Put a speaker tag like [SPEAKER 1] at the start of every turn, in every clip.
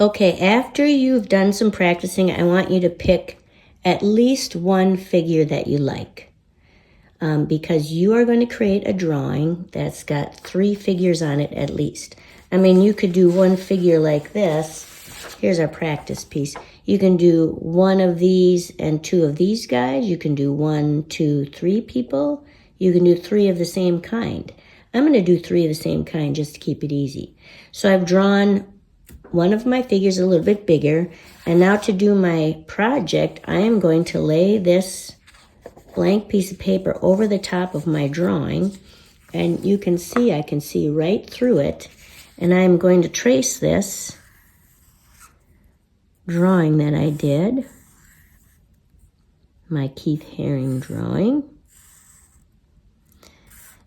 [SPEAKER 1] Okay, after you've done some practicing, I want you to pick at least one figure that you like. Because you are going to create a drawing that's got 3 figures on it at least. I mean, you could do one figure like this. Here's our practice piece. You can do 1 of these and 2 of these guys. You can do 1, 2, 3 people. You can do 3 of the same kind. I'm going to do 3 of the same kind just to keep it easy. So I've drawn one of my figures a little bit bigger. And now to do my project, I am going to lay this blank piece of paper over the top of my drawing. And you can see, I can see right through it. And I'm going to trace this drawing that I did, my Keith Haring drawing.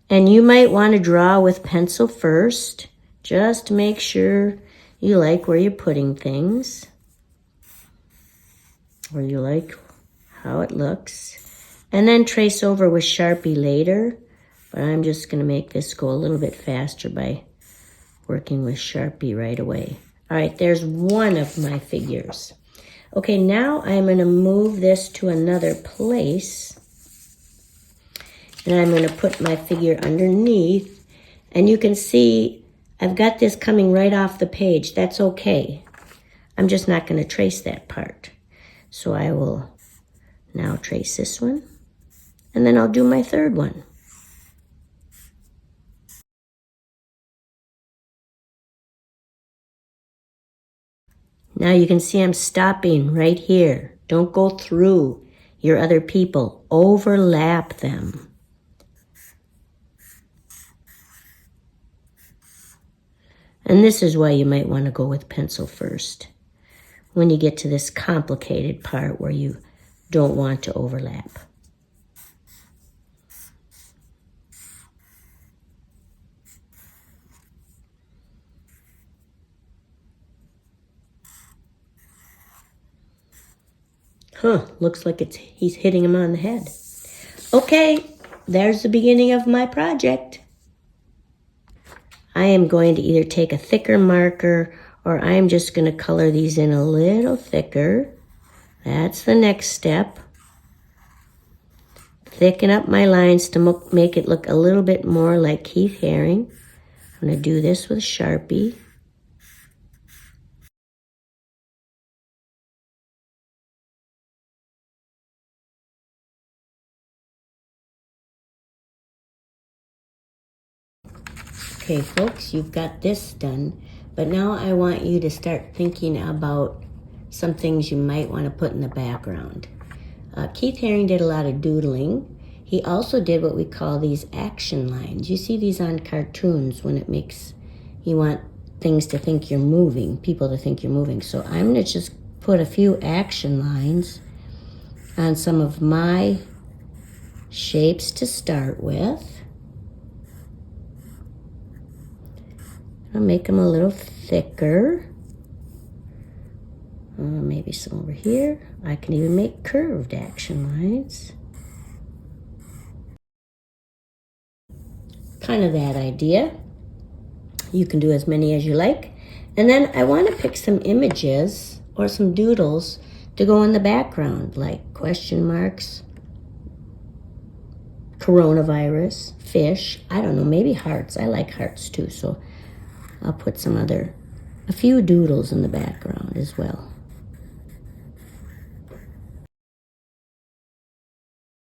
[SPEAKER 1] And you might want to draw with pencil first, just to make sure you like where you're putting things, or you like how it looks. And then trace over with Sharpie later, but I'm just going to make this go a little bit faster by working with Sharpie right away. All right, there's one of my figures. Okay, now I'm going to move this to another place, and I'm going to put my figure underneath, and you can see I've got this coming right off the page. That's okay. I'm just not going to trace that part. So I will now trace this one, and then I'll do my third one. Now you can see I'm stopping right here. Don't go through your other people. Overlap them. And this is why you might want to go with pencil first, when you get to this complicated part where you don't want to overlap. Looks like he's hitting him on the head. Okay, there's the beginning of my project. I am going to either take a thicker marker, or I'm just going to color these in a little thicker. That's the next step. Thicken up my lines to make it look a little bit more like Keith Haring. I'm going to do this with Sharpie. Okay, folks, you've got this done, but now I want you to start thinking about some things you might want to put in the background. Keith Haring did a lot of doodling. He also did what we call these action lines. You see these on cartoons when you want things to think you're moving, people to think you're moving. So I'm going to just put a few action lines on some of my shapes to start with. I'll make them a little thicker. Maybe some over here. I can even make curved action lines. Kind of that idea. You can do as many as you like. And then I want to pick some images or some doodles to go in the background, like question marks, coronavirus, fish, I don't know, maybe hearts. I like hearts too, so I'll put a few doodles in the background as well.